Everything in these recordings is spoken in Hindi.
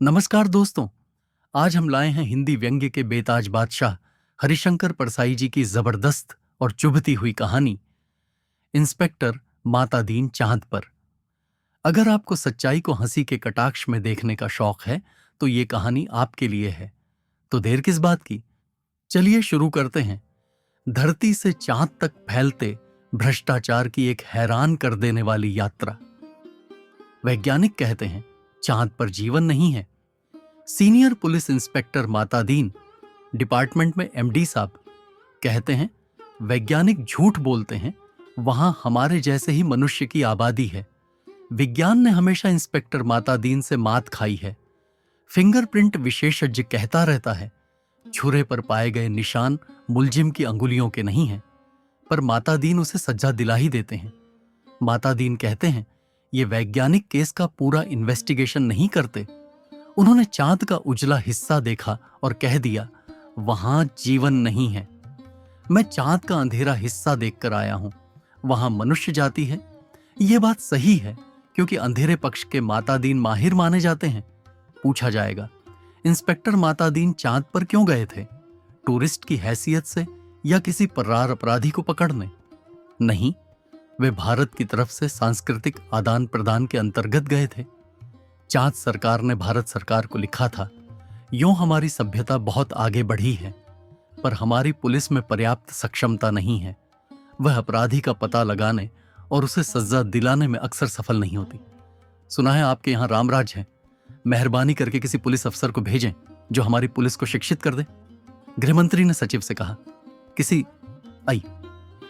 नमस्कार दोस्तों। आज हम लाए हैं हिंदी व्यंग्य के बेताज बादशाह हरिशंकर परसाई जी की जबरदस्त और चुभती हुई कहानी इंस्पेक्टर माता दीन चांद पर। अगर आपको सच्चाई को हंसी के कटाक्ष में देखने का शौक है तो ये कहानी आपके लिए है। तो देर किस बात की, चलिए शुरू करते हैं। धरती से चांद तक फैलते भ्रष्टाचार की एक हैरान कर देने वाली यात्रा। वैज्ञानिक कहते हैं चांद पर जीवन नहीं है। सीनियर पुलिस इंस्पेक्टर माता दीन, डिपार्टमेंट में एमडी साहब, कहते हैं वैज्ञानिक झूठ बोलते हैं, वहां हमारे जैसे ही मनुष्य की आबादी है। विज्ञान ने हमेशा इंस्पेक्टर माता दीन से मात खाई है। फिंगरप्रिंट विशेषज्ञ कहता रहता है छुरे पर पाए गए निशान मुलजिम की अंगुलियों के नहीं हैं, पर माता दीन उसे सज्जा दिला ही देते हैं। माता दीन कहते हैं ये वैज्ञानिक केस का पूरा इन्वेस्टिगेशन नहीं करते। उन्होंने चांद का उजला हिस्सा देखा और कह दिया वहां जीवन नहीं है। मैं चांद का अंधेरा हिस्सा देखकर आया हूं, वहां मनुष्य जाति है। यह बात सही है क्योंकि अंधेरे पक्ष के माता दीन माहिर माने जाते हैं। पूछा जाएगा इंस्पेक्टर माता दीन चांद पर क्यों गए थे? टूरिस्ट की हैसियत से या किसी फर्रार अपराधी को पकड़ने? नहीं, वे भारत की तरफ से सांस्कृतिक आदान प्रदान के अंतर्गत गए थे। चांद सरकार ने भारत सरकार को लिखा था यूं हमारी सभ्यता बहुत आगे बढ़ी है, पर हमारी पुलिस में पर्याप्त सक्षमता नहीं है। वह अपराधी का पता लगाने और उसे सजा दिलाने में अक्सर सफल नहीं होती। सुना है आपके यहां रामराज है, मेहरबानी करके किसी पुलिस अफसर को भेजें जो हमारी पुलिस को शिक्षित कर दे। गृहमंत्री ने सचिव से कहा किसी आई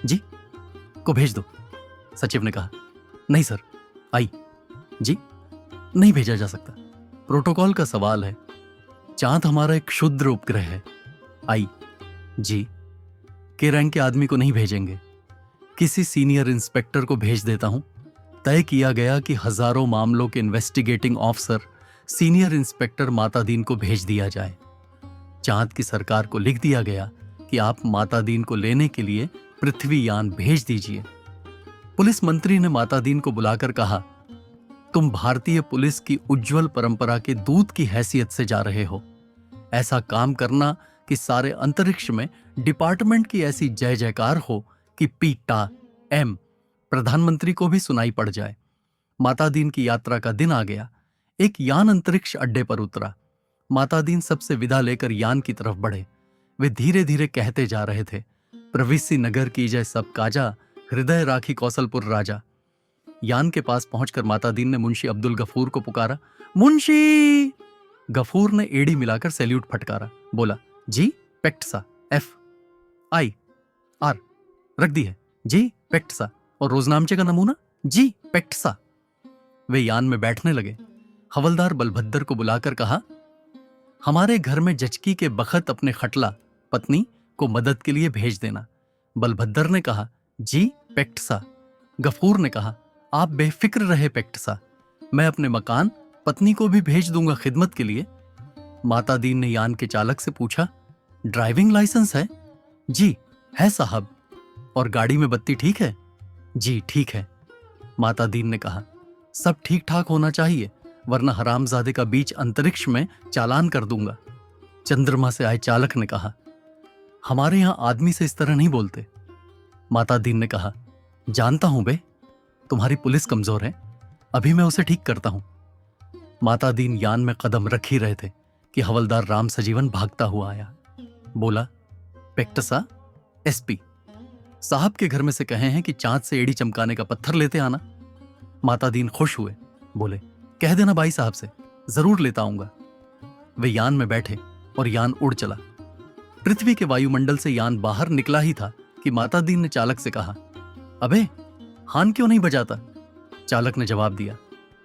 जी को भेज दो। सचिव ने कहा नहीं सर, आई जी नहीं भेजा जा सकता, प्रोटोकॉल का सवाल है। चांद हमारा एक क्षुद्र उपग्रह है। आई जी के रैंक के आदमी को नहीं भेजेंगे, किसी सीनियर इंस्पेक्टर को भेज देता हूं। तय किया गया कि हजारों मामलों के इन्वेस्टिगेटिंग ऑफिसर सीनियर इंस्पेक्टर माता दीन को भेज दिया जाए। चांद की सरकार को लिख दिया गया कि आप माता दीन को लेने के लिए पृथ्वी यान भेज दीजिए। पुलिस मंत्री ने माता दीन को बुलाकर कहा तुम भारतीय पुलिस की उज्जवल परंपरा के दूत की हैसियत से जा रहे हो। ऐसा काम करना कि सारे अंतरिक्ष में डिपार्टमेंट की ऐसी जय जयकार हो कि पीटा एम प्रधानमंत्री को भी सुनाई पड़ जाए। माता दीन की यात्रा का दिन आ गया। एक यान अंतरिक्ष अड्डे पर उतरा। माता दीन सबसे विदा लेकर यान की तरफ बढ़े। वे धीरे धीरे कहते जा रहे थे प्रविसी नगर की जय सब काजा, हृदय राखी कौशलपुर राजा। यान के पास पहुंचकर माता दीन ने मुंशी अब्दुल गफूर को पुकारा। मुंशी! गफूर ने एड़ी मिलाकर सैल्यूट फटकारा। बोला जी पेक्टसा, एफ आई आर रख दी है जी पेक्टसा। और रोजनामचे का नमूना जी पेक्टसा। वे यान में बैठने लगे। हवलदार बलभद्र को बुलाकर कहा हमारे घर में जचकी के बखत अपने खटला पत्नी को मदद के लिए भेज देना। बलभद्र ने कहा जी पेक्टसा। गफूर ने कहा आप बेफिक्र रहे पेक्टसा, मैं अपने मकान पत्नी को भी भेज दूंगा खिदमत के लिए। माता दीन ने यान के चालक से पूछा ड्राइविंग लाइसेंस है? जी है साहब। और गाड़ी में बत्ती ठीक है? जी ठीक है। माता दीन ने कहा सब ठीक ठाक होना चाहिए, वरना हरामजादे का बीच अंतरिक्ष में चालान कर दूंगा। चंद्रमा से आए चालक ने कहा हमारे यहां आदमी से इस तरह नहीं बोलते। माता दीन ने कहा जानता हूं बे, तुम्हारी पुलिस कमजोर है, अभी मैं उसे ठीक करता हूं। माता दीन यान में कदम रख ही रहे थे कि हवलदार राम सजीवन भागता हुआ आया। बोला पेक्टसा, एसपी साहब के घर में से कहे हैं कि चांद से एड़ी चमकाने का पत्थर लेते आना। माता दीन खुश हुए, बोले कह देना भाई साहब से, जरूर लेता आऊंगा। वे यान में बैठे और यान उड़ चला। पृथ्वी के वायुमंडल से यान बाहर निकला ही था कि माता दीन ने चालक से कहा अबे हान क्यों नहीं बजाता? चालक ने जवाब दिया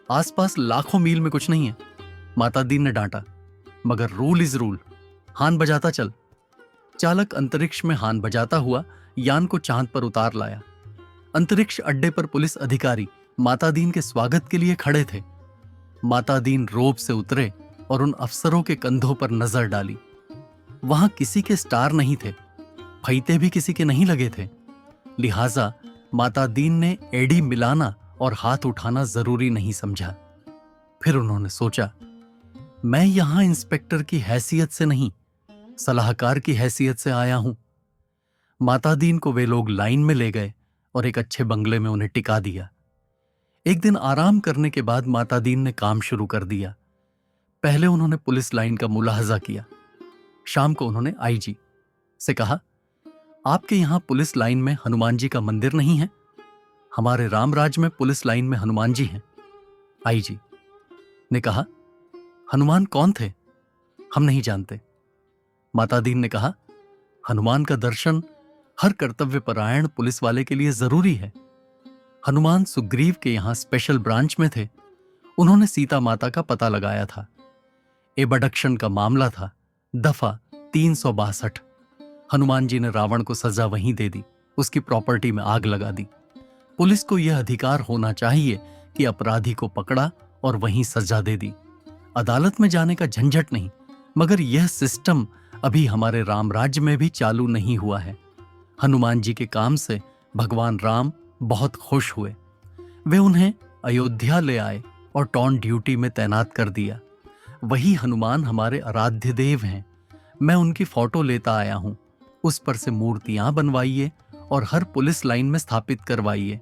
आसपास लाखों मील में कुछ नहीं है। माता दीन ने डांटा मगर रूल इज रूल, हान बजाता चल। चालक अंतरिक्ष में हान बजाता हुआ यान को चांद पर उतार लाया। अंतरिक्ष अड्डे पर पुलिस अधिकारी माता दीन के स्वागत के लिए खड़े थे। माता दीन रोब से उतरे और उन अफसरों के कंधों पर नजर डाली। वहां किसी के स्टार नहीं थे, फईते भी किसी के नहीं लगे थे। लिहाजा माता दीन ने एड़ी मिलाना और हाथ उठाना जरूरी नहीं समझा। फिर उन्होंने सोचा मैं यहां इंस्पेक्टर की हैसियत से नहीं, सलाहकार की हैसियत से आया हूं। मातादीन को वे लोग लाइन में ले गए और एक अच्छे बंगले में उन्हें टिका दिया। एक दिन आराम करने के बाद मातादीन ने काम शुरू कर दिया। पहले उन्होंने पुलिस लाइन का मुलाहजा किया। शाम को उन्होंने आईजी से कहा, आपके यहां पुलिस लाइन में हनुमान जी का मंदिर नहीं है? हमारे रामराज में पुलिस लाइन में हनुमान जी हैं। आईजी ने कहा, हनुमान कौन थे? हम नहीं जानते। मातादीन ने कहा, हनुमान का दर्शन हर कर्तव्यपरायण पुलिस वाले के लिए जरूरी है। हनुमान सुग्रीव के यहां स्पेशल ब्रांच में थे। उन्होंने सीता माता का पता लगाया था। एबडक्शन का मामला था, दफा 362। हनुमान जी ने रावण को सजा वहीं दे दी, उसकी प्रॉपर्टी में आग लगा दी। पुलिस को यह अधिकार होना चाहिए कि अपराधी को पकड़ा और वहीं सजा दे दी। अदालत में जाने का झंझट नहीं। मगर यह सिस्टम अभी हमारे राम राज्य में भी चालू नहीं हुआ है। हनुमान जी के काम से भगवान राम बहुत खुश हुए। वे उन्हें अयोध्या ले आए और टॉन ड्यूटी में तैनात कर दिया। वही हनुमान हमारे आराध्य देव हैं। मैं उनकी फोटो लेता आया हूं। उस पर से मूर्तियां बनवाइए और हर पुलिस लाइन में स्थापित करवाइए।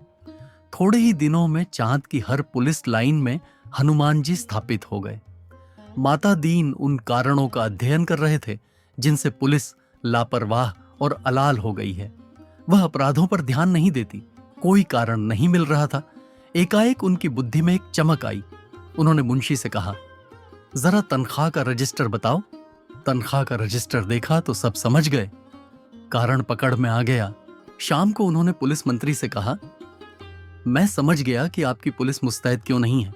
थोड़े ही दिनों में चांद की हर पुलिस लाइन में हनुमान जी स्थापित हो गए। माता दीन उन कारणों का अध्ययन कर रहे थे जिनसे पुलिस लापरवाह और अलाल हो गई है। वह अपराधों पर ध्यान नहीं देती। कोई कारण नहीं मिल रहा था। एकाएक उनकी बुद्धि में एक चमक आई। उन्होंने मुंशी से कहा, जरा तनख्वाह का रजिस्टर बताओ। तनख्वाह का रजिस्टर देखा तो सब समझ गए। कारण पकड़ में आ गया। शाम को उन्होंने पुलिस मंत्री से कहा, मैं समझ गया कि आपकी पुलिस मुस्तैद क्यों नहीं है।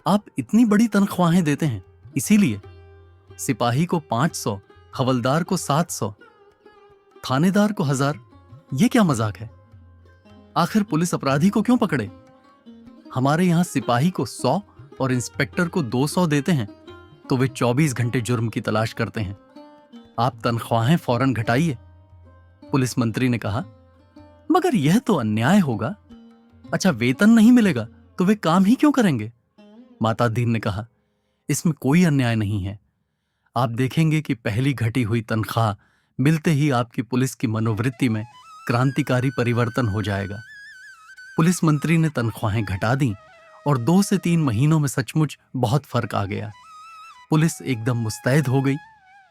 आप इतनी बड़ी तनख्वाहें देते हैं, इसीलिए सिपाही को 500, हवलदार को 700, थानेदार को 1000। यह क्या मजाक है? आखिर पुलिस अपराधी को क्यों पकड़े? हमारे यहां सिपाही को 100 और इंस्पेक्टर को 200 देते हैं तो वे 24 घंटे जुर्म की तलाश करते हैं। आप तनख्वाहें फौरन घटाइए। पुलिस मंत्री ने कहा, मगर यह तो अन्याय होगा। अच्छा, वेतन नहीं मिलेगा तो वे काम ही क्यों करेंगे? माता दीन ने कहा, इसमें कोई अन्याय नहीं है। आप देखेंगे कि पहली घटी हुई तनख्वाह मिलते ही आपकी पुलिस की मनोवृत्ति में क्रांतिकारी परिवर्तन हो जाएगा। पुलिस मंत्री ने तनख्वाहें घटा दी और 2 से 3 महीनों में सचमुच बहुत फर्क आ गया। पुलिस एकदम मुस्तैद हो गई,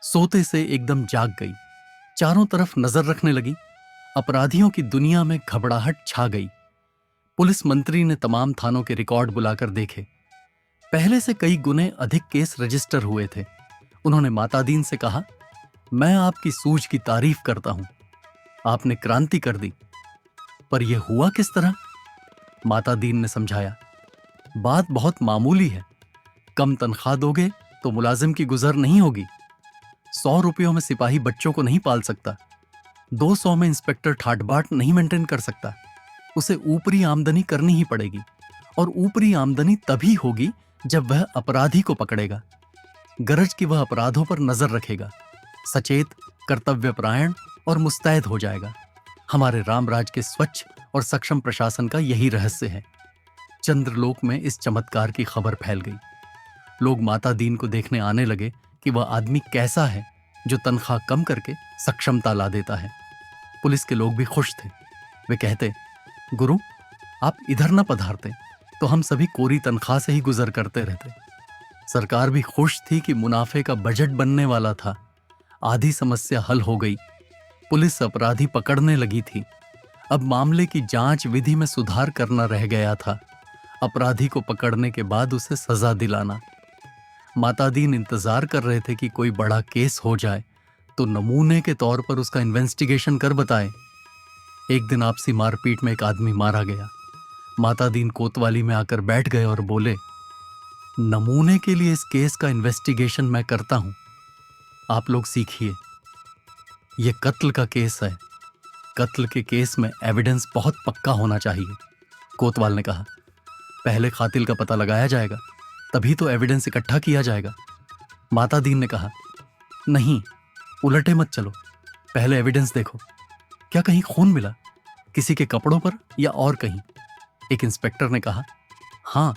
सोते से एकदम जाग गई, चारों तरफ नजर रखने लगी। अपराधियों की दुनिया में घबराहट छा गई। पुलिस मंत्री ने तमाम थानों के रिकॉर्ड बुलाकर देखे। पहले से कई गुने अधिक केस रजिस्टर हुए थे। उन्होंने मातादीन से कहा, मैं आपकी सूझ की तारीफ करता हूं। आपने क्रांति कर दी। पर यह हुआ किस तरह? मातादीन ने समझाया, बात बहुत मामूली है। कम तनख्वाह दोगे तो मुलाजिम की गुजर नहीं होगी। 100 रुपयों में सिपाही बच्चों को नहीं पाल सकता। 200 में इंस्पेक्टर ठाट बाट नहीं मेंटेन कर सकता। उसे ऊपरी आमदनी करनी ही पड़ेगी, और ऊपरी आमदनी तभी होगी जब वह अपराधी को पकड़ेगा। गरज कि वह अपराधों पर नजर रखेगा, सचेत, कर्तव्यपरायण और मुस्तैद हो जाएगा। हमारे रामराज के स्वच्छ और सक्षम प्रशासन का यही रहस्य है। चंद्रलोक में इस चमत्कार की खबर फैल गई। लोग माता दीन को देखने आने लगे कि वह आदमी कैसा है जो तनख्वाह कम करके सक्षमता ला देता है। पुलिस के लोग भी खुश थे। वे कहते, गुरु, आप इधर न पधारते तो हम सभी कोरी तनख्वाह से ही गुजर करते रहते। सरकार भी खुश थी कि मुनाफे का बजट बनने वाला था। आधी समस्या हल हो गई। पुलिस अपराधी पकड़ने लगी थी। अब मामले की जांच विधि में सुधार करना रह गया था। अपराधी को पकड़ने के बाद उसे सजा दिलाना। मातादीन इंतजार कर रहे थे कि कोई बड़ा केस हो जाए तो नमूने के तौर पर उसका इन्वेस्टिगेशन कर बताए। एक दिन आपसी मारपीट में एक आदमी मारा गया। मातादीन कोतवाली में आकर बैठ गए और बोले, नमूने के लिए इस केस का इन्वेस्टिगेशन मैं करता हूं, आप लोग सीखिए। यह कत्ल का केस है। कत्ल के केस में एविडेंस बहुत पक्का होना चाहिए। कोतवाल ने कहा, पहले कातिल का पता लगाया जाएगा, तभी तो एविडेंस इकट्ठा किया जाएगा। मातादीन ने कहा, नहीं, उलटे मत चलो, पहले एविडेंस देखो। क्या कहीं खून मिला, किसी के कपड़ों पर या और कहीं? एक इंस्पेक्टर ने कहा, हाँ,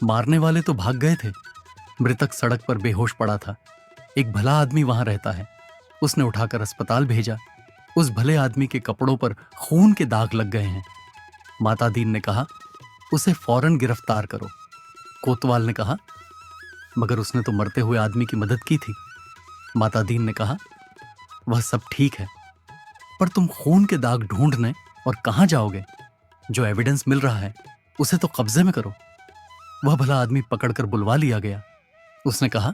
मारने वाले तो भाग गए थे, मृतक सड़क पर बेहोश पड़ा था। एक भला आदमी वहां रहता है, उसने उठाकर अस्पताल भेजा। उस भले आदमी के कपड़ों पर खून के दाग लग गए हैं। माता दीन ने कहा, उसे फौरन गिरफ्तार करो। कोतवाल ने कहा, मगर उसने तो मरते हुए आदमी की मदद की थी। माता दीन ने कहा, वह सब ठीक है, पर तुम खून के दाग ढूंढने और कहां जाओगे? जो एविडेंस मिल रहा है उसे तो कब्जे में करो। वह भला आदमी पकड़कर बुलवा लिया गया। उसने कहा,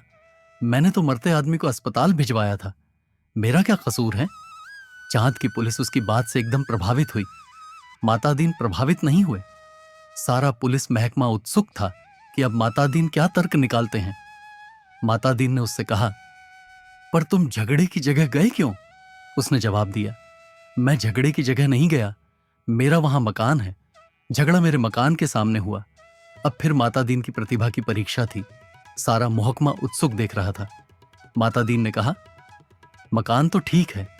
मैंने तो मरते आदमी को अस्पताल भिजवाया था, मेरा क्या कसूर है? चांद की पुलिस उसकी बात से एकदम प्रभावित हुई। माता दीन प्रभावित नहीं हुए। सारा पुलिस महकमा उत्सुक था कि अब माता दीन क्या तर्क निकालते हैं। माता दीन ने उससे कहा, पर तुम झगड़े की जगह गए क्यों? उसने जवाब दिया, मैं झगड़े की जगह नहीं गया, मेरा वहां मकान है, झगड़ा मेरे मकान के सामने हुआ। अब फिर माता दीन की प्रतिभा की परीक्षा थी। सारा महकमा उत्सुक देख रहा था। माता दीन ने कहा, मकान तो ठीक है,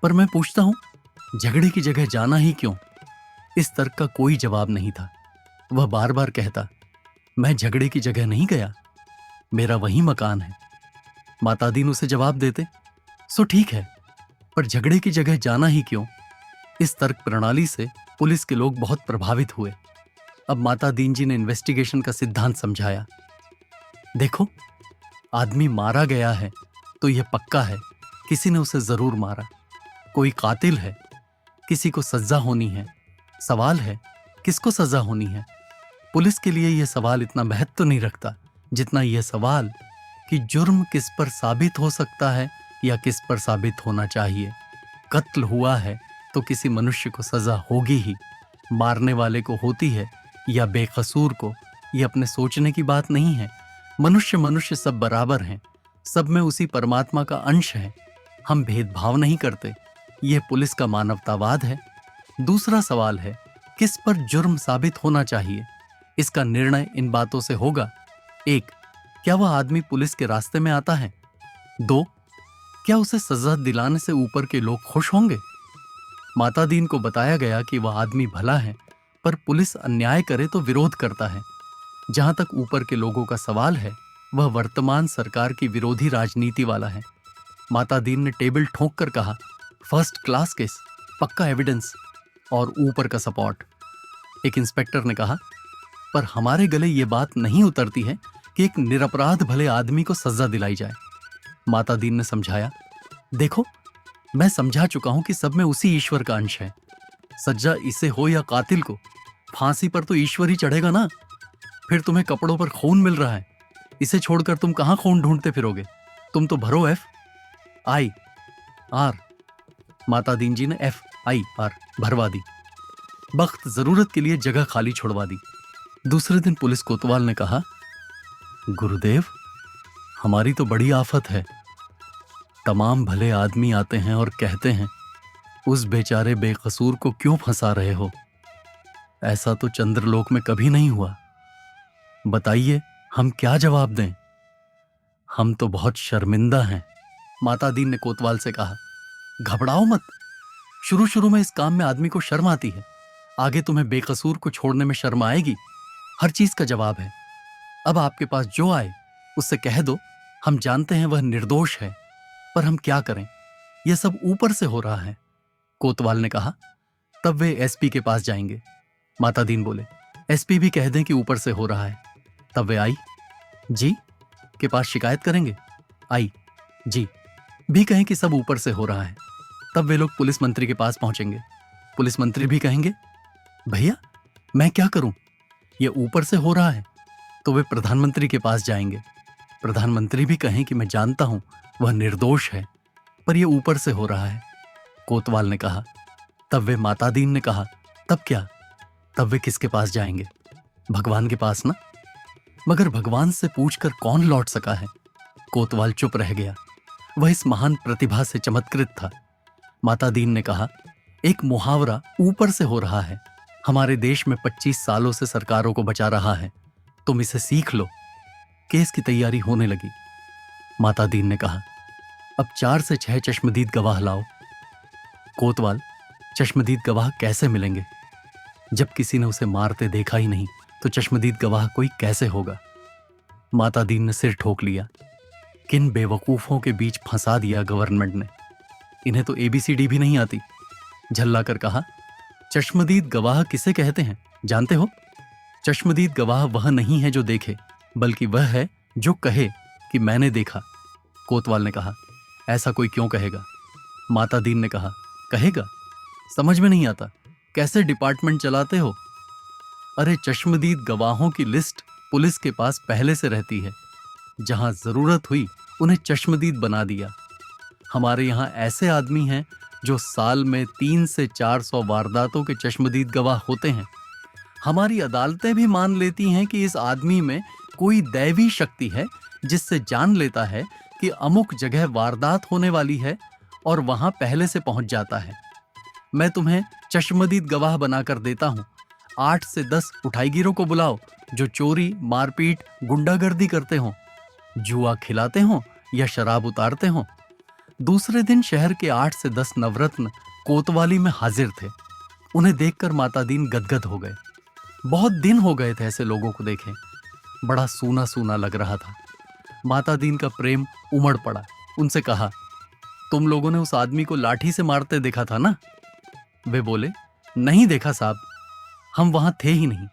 पर मैं पूछता हूं, झगड़े की जगह जाना ही क्यों? इस तर्क का कोई जवाब नहीं था। वह बार बार कहता, मैं झगड़े की जगह नहीं गया, मेरा वही मकान है। माता दीन उसे जवाब देते, सो ठीक है, पर झगड़े की जगह जाना ही क्यों? इस तर्क प्रणाली से पुलिस के लोग बहुत प्रभावित हुए। अब माता दीन जी ने इन्वेस्टिगेशन का सिद्धांत समझाया। देखो, आदमी मारा गया है तो यह पक्का है किसी ने उसे जरूर मारा। कोई कातिल है, किसी को सजा होनी है। सवाल है, किसको सजा होनी है? पुलिस के लिए यह सवाल इतना महत्व तो नहीं रखता जितना यह सवाल कि जुर्म किस पर साबित हो सकता है या किस पर साबित होना चाहिए। कत्ल हुआ है तो किसी मनुष्य को सजा होगी ही, मारने वाले को होती है या बेकसूर को, यह अपने सोचने की बात नहीं है। मनुष्य सब बराबर हैं, सब में उसी परमात्मा का अंश है। हम भेदभाव नहीं करते, यह पुलिस का मानवतावाद है। दूसरा सवाल है, किस पर जुर्म साबित होना चाहिए? इसका निर्णय इन बातों से होगा। 1, क्या वह आदमी पुलिस के रास्ते में आता है? 2, क्या उसे सजा दिलाने से ऊपर के लोग खुश होंगे? माता दीन को बताया गया कि वह आदमी भला है, पर पुलिस अन्याय करे तो विरोध करता है। जहां तक ऊपर के लोगों का सवाल है, वह वर्तमान सरकार की विरोधी राजनीति वाला है। माता दीन ने टेबल ठोंक कर कहा, फर्स्ट क्लास केस, पक्का एविडेंस और ऊपर का सपोर्ट। एक इंस्पेक्टर ने कहा, पर हमारे गले ये बात नहीं उतरती है कि एक निरपराध भले आदमी को सजा दिलाई जाए। माता दीन ने समझाया, देखो, मैं समझा चुका हूं कि सब में उसी ईश्वर का अंश है। सजा इसे हो या कातिल को, फांसी पर तो ईश्वर ही चढ़ेगा ना। फिर तुम्हें कपड़ों पर खून मिल रहा है, इसे छोड़कर तुम कहां खून ढूंढते फिरोगे? तुम तो भरो FIR। माता दीन जी ने FIR भरवा दी। वक्त जरूरत के लिए जगह खाली छोड़वा दी। दूसरे दिन पुलिस कोतवाल ने कहा, गुरुदेव, हमारी तो बड़ी आफत है। तमाम भले आदमी आते हैं और कहते हैं, उस बेचारे बेकसूर को क्यों फंसा रहे हो? ऐसा तो चंद्रलोक में कभी नहीं हुआ। बताइए, हम क्या जवाब दें? हम तो बहुत शर्मिंदा हैं। माता दीन ने कोतवाल से कहा, घबराओ मत। शुरू शुरू में इस काम में आदमी को शर्म आती है, आगे तुम्हें बेकसूर को छोड़ने में शर्म आएगी। हर चीज का जवाब है। अब आपके पास जो आए उससे कह दो, हम जानते हैं वह निर्दोष है, पर हम क्या करें, यह सब ऊपर से हो रहा है। कोतवाल ने कहा, तब वे SP के पास जाएंगे। माता दीन बोले, SP भी कह दें कि ऊपर से हो रहा है। तब वे IG के पास शिकायत करेंगे। IG भी कहें कि सब ऊपर से हो रहा है। तब वे लोग पुलिस मंत्री के पास पहुंचेंगे। पुलिस मंत्री भी कहेंगे, भैया मैं क्या करूं, यह ऊपर से हो रहा है। तो वे प्रधानमंत्री के पास जाएंगे। प्रधानमंत्री भी कहें कि मैं जानता हूं वह निर्दोष है, पर यह ऊपर से हो रहा है। कोतवाल ने कहा। तब वे माता दीन ने कहा, तब क्या? तब वे किसके पास जाएंगे? भगवान के पास ना। मगर भगवान से पूछकर कौन लौट सका है? कोतवाल चुप रह गया। वह इस महान प्रतिभा से चमत्कृत था। माता दीन ने कहा, एक मुहावरा ऊपर से हो रहा है, हमारे देश में 25 सालों से सरकारों को बचा रहा है, तुम इसे सीख लो। केस की तैयारी होने लगी। माता दीन ने कहा, अब 4 से 6 चश्मदीद गवाह लाओ। कोतवाल, चश्मदीद गवाह कैसे मिलेंगे? जब किसी ने उसे मारते देखा ही नहीं तो चश्मदीद गवाह कोई कैसे होगा? माता दीन ने सिर ठोक लिया। किन बेवकूफों के बीच फंसा दिया गवर्नमेंट ने, इन्हें तो ABCD भी नहीं आती। झल्लाकर कहा, चश्मदीद गवाह किसे कहते हैं जानते हो? चश्मदीद गवाह वह नहीं है जो देखे, बल्कि वह है जो कहे कि मैंने देखा। कोतवाल ने कहा, ऐसा कोई क्यों कहेगा? माता दीन ने कहा, कहेगा? समझ में नहीं आता, कैसे डिपार्टमेंट चलाते हो? अरे चश्मदीद गवाहों की लिस्ट पुलिस के पास पहले से रहती है, जहां जरूरत हुई उन्हें चश्मदीद बना दिया। हमारे यहां ऐसे आदमी हैं जो साल में 300 से 400 वारदातों के चश्मदीद गवाह होते हैं। हमारी अदालतें भी मान लेती हैं कि इस आदमी में कोई दैवी शक्ति है, जिससे जान लेता है कि अमुक जगह वारदात होने वाली है और वहां पहले से पहुंच जाता है। मैं तुम्हें चश्मदीद गवाह बनाकर देता हूं। 8 से 10 उठाईगिरों को बुलाओ जो चोरी, मारपीट, गुंडागर्दी करते हों, जुआ खिलाते हों या शराब उतारते हों। दूसरे दिन शहर के 8 से 10 नवरत्न कोतवाली में हाजिर थे। उन्हें देखकर माता दीन गदगद हो गए। बहुत दिन हो गए थे ऐसे लोगों को देखे। बड़ा सूना सूना लग रहा था। माता दीन का प्रेम उमड़ पड़ा। उनसे कहा, तुम लोगों ने उस आदमी को लाठी से मारते देखा था ना? वे बोले, नहीं देखा साहब, हम वहां थे ही नहीं।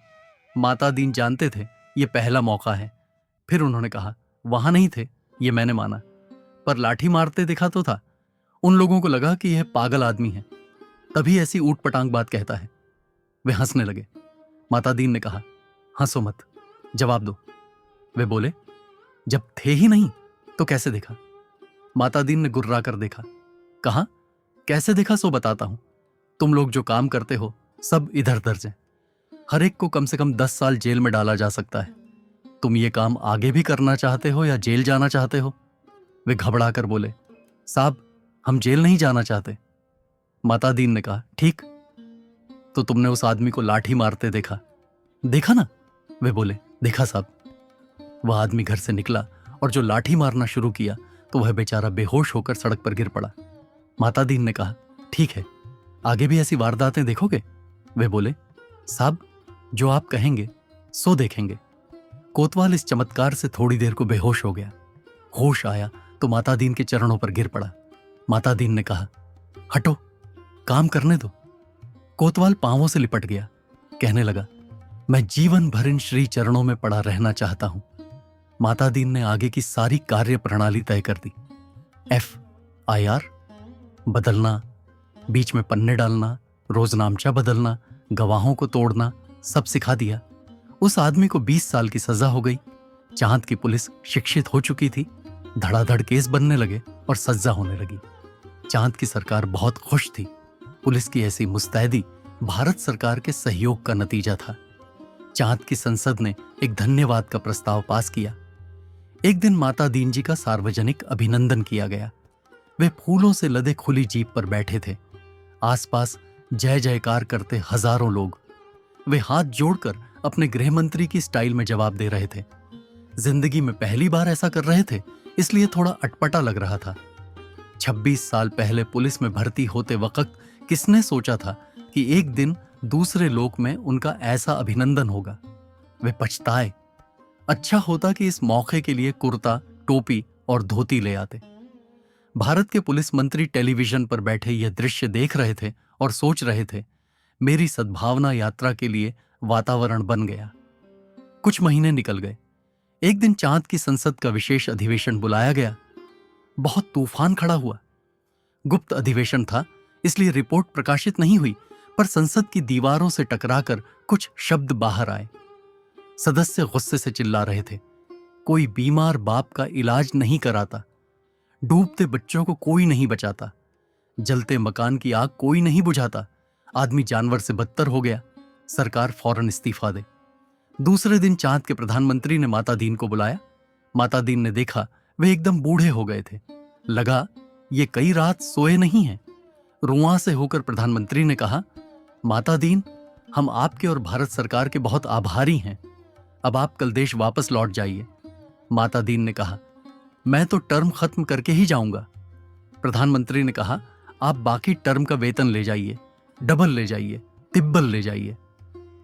माता दीन जानते थे ये पहला मौका है। फिर उन्होंने कहा, वहां नहीं थे ये मैंने माना, पर लाठी मारते देखा तो था। उन लोगों को लगा कि यह पागल आदमी है, तभी ऐसी ऊट पटांग बात कहता है। वे हंसने लगे। माता दीन ने कहा, हंसो मत, जवाब दो। वे बोले, जब थे ही नहीं तो कैसे देखा? माता दीन ने गुर्रा कर देखा। कहा, कैसे देखा सो बताता हूं। तुम लोग जो काम करते हो सब इधर दर्ज है। हर एक को कम से कम 10 साल जेल में डाला जा सकता है। तुम ये काम आगे भी करना चाहते हो या जेल जाना चाहते हो? वे घबरा कर बोले, साहब हम जेल नहीं जाना चाहते। माता दीन ने कहा, ठीक, तो तुमने उस आदमी को लाठी मारते देखा? देखा ना? वे बोले, देखा साहब। वह आदमी घर से निकला और जो लाठी मारना शुरू किया तो वह बेचारा बेहोश होकर सड़क पर गिर पड़ा। माता दीन ने कहा, ठीक है, आगे भी ऐसी वारदातें देखोगे? वे बोले, साहब जो आप कहेंगे सो देखेंगे। कोतवाल इस चमत्कार से थोड़ी देर को बेहोश हो गया। होश आया तो माता दीन के चरणों पर गिर पड़ा। माता दीन ने कहा, हटो, काम करने दो। कोतवाल पांवों से लिपट गया। कहने लगा, मैं जीवन भर इन श्री चरणों में पड़ा रहना चाहता हूं। माता दीन ने आगे की सारी कार्य प्रणाली तय कर दी। FIR बदलना, बीच में पन्ने डालना, रोजनामचा बदलना, गवाहों को तोड़ना, सब सिखा दिया। उस आदमी को 20 साल की सजा हो गई। चांद की पुलिस शिक्षित हो चुकी थी। धड़ाधड़ केस बनने लगे और सजा होने लगी। चांद की सरकार बहुत खुश थी। पुलिस की ऐसी मुस्तैदी भारत सरकार के सहयोग का नतीजा था। चांद की संसद ने एक धन्यवाद का प्रस्ताव पास किया। एक दिन माता दीन जी का सार्वजनिक अभिनंदन किया गया। वे फूलों से लदे खुली जीप पर बैठे थे। आसपास जय जयकार करते हजारों लोग। वे हाथ जोड़कर अपने गृह मंत्री की स्टाइल में जवाब दे रहे थे। जिंदगी में पहली बार ऐसा कर रहे थे, इसलिए थोड़ा अटपटा लग रहा था। 26 साल पहले पुलिस में भर्ती होते वक्त किसने सोचा था कि एक दिन दूसरे लोक में उनका ऐसा अभिनंदन होगा। वे पछताए। अच्छा होता कि इस मौके के लिए कुर्ता, टोपी और धोती ले आते। भारत के पुलिस मंत्री टेलीविजन पर बैठे यह दृश्य देख रहे थे और सोच रहे थे, मेरी सद्भावना यात्रा के लिए वातावरण बन गया। कुछ महीने निकल गए। एक दिन चांद की संसद का विशेष अधिवेशन बुलाया गया। बहुत तूफान खड़ा हुआ। गुप्त अधिवेशन था, इसलिए रिपोर्ट प्रकाशित नहीं हुई, पर संसद की दीवारों से टकराकर कुछ शब्द बाहर आए। सदस्य गुस्से से चिल्ला रहे थे, कोई बीमार बाप का इलाज नहीं कराता, डूबते बच्चों को कोई नहीं बचाता, जलते मकान की आग कोई नहीं बुझाता, आदमी जानवर से बदतर हो गया, सरकार फौरन इस्तीफा दे। दूसरे दिन चांद के प्रधानमंत्री ने माता दीन को बुलाया। माता दीन ने देखा वे एकदम बूढ़े हो गए थे। लगा ये कई रात सोए नहीं हैं। रुआं से होकर प्रधानमंत्री ने कहा, माता दीन, हम आपके और भारत सरकार के बहुत आभारी हैं। अब आप कल देश वापस लौट जाइए। माता दीन ने कहा, मैं तो टर्म खत्म करके ही जाऊंगा। प्रधानमंत्री ने कहा, आप बाकी टर्म का वेतन ले जाइए, डबल ले जाइए, तिब्बल ले जाइए।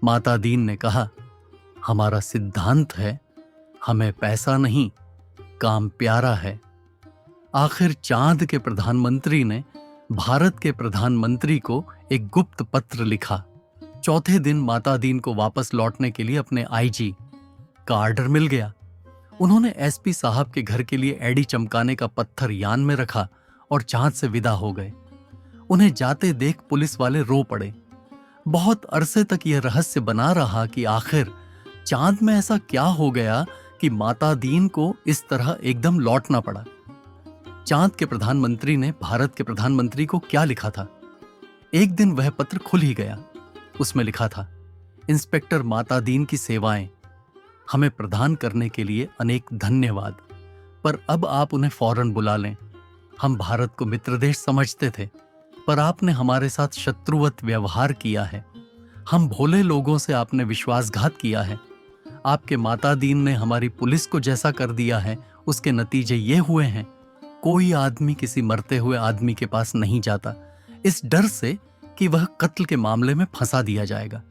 माता दीन ने कहा, हमारा सिद्धांत है, हमें पैसा नहीं, काम प्यारा है। आखिर चांद के प्रधानमंत्री ने भारत के प्रधानमंत्री को एक गुप्त पत्र लिखा। चौथे दिन माता दीन को वापस लौटने के लिए अपने आईजी का ऑर्डर मिल गया। उन्होंने एसपी साहब के घर के लिए एडी चमकाने का पत्थर यान में रखा और चांद से विदा हो गए। उन्हें जाते देख पुलिस वाले रो पड़े। बहुत अरसे तक यह रहस्य बना रहा कि आखिर चांद में ऐसा क्या हो गया कि माता दीन को इस तरह एकदम लौटना पड़ा। चांद के प्रधानमंत्री ने भारत के प्रधानमंत्री को क्या लिखा था? एक दिन वह पत्र खुल ही गया। उसमें लिखा था, इंस्पेक्टर माता दीन की सेवाएं हमें प्रदान करने के लिए अनेक धन्यवाद, पर अब आप उन्हें फौरन बुला लें। हम भारत को मित्र देश समझते थे, पर आपने हमारे साथ शत्रुवत व्यवहार किया है। हम भोले लोगों से आपने विश्वासघात किया है। आपके माता दीन ने हमारी पुलिस को जैसा कर दिया है, उसके नतीजे ये हुए हैं। कोई आदमी किसी मरते हुए आदमी के पास नहीं जाता, इस डर से कि वह कत्ल के मामले में फंसा दिया जाएगा।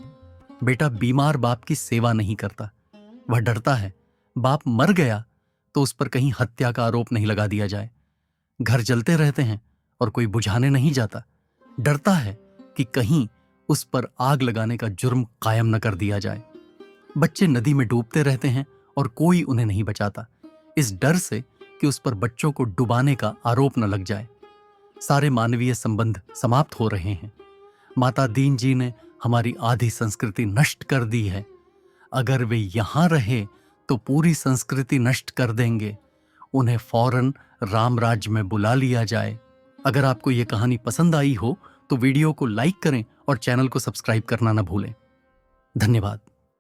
बेटा बीमार बाप की सेवा नहीं करता, वह डरता है बाप मर गया तो उस पर कहीं हत्या का आरोप नहीं लगा दिया जाए। घर जलते रहते हैं और कोई बुझाने नहीं जाता, डरता है कि कहीं उस पर आग लगाने का जुर्म कायम न कर दिया जाए। बच्चे नदी में डूबते रहते हैं और कोई उन्हें नहीं बचाता, इस डर से कि उस पर बच्चों को डुबाने का आरोप न लग जाए। सारे मानवीय संबंध समाप्त हो रहे हैं। माता दीन जी ने हमारी आधी संस्कृति नष्ट कर दी है। अगर वे यहां रहे तो पूरी संस्कृति नष्ट कर देंगे। उन्हें फौरन राम राज्य में बुला लिया जाए। अगर आपको यह कहानी पसंद आई हो तो वीडियो को लाइक करें और चैनल को सब्सक्राइब करना न भूलें। धन्यवाद।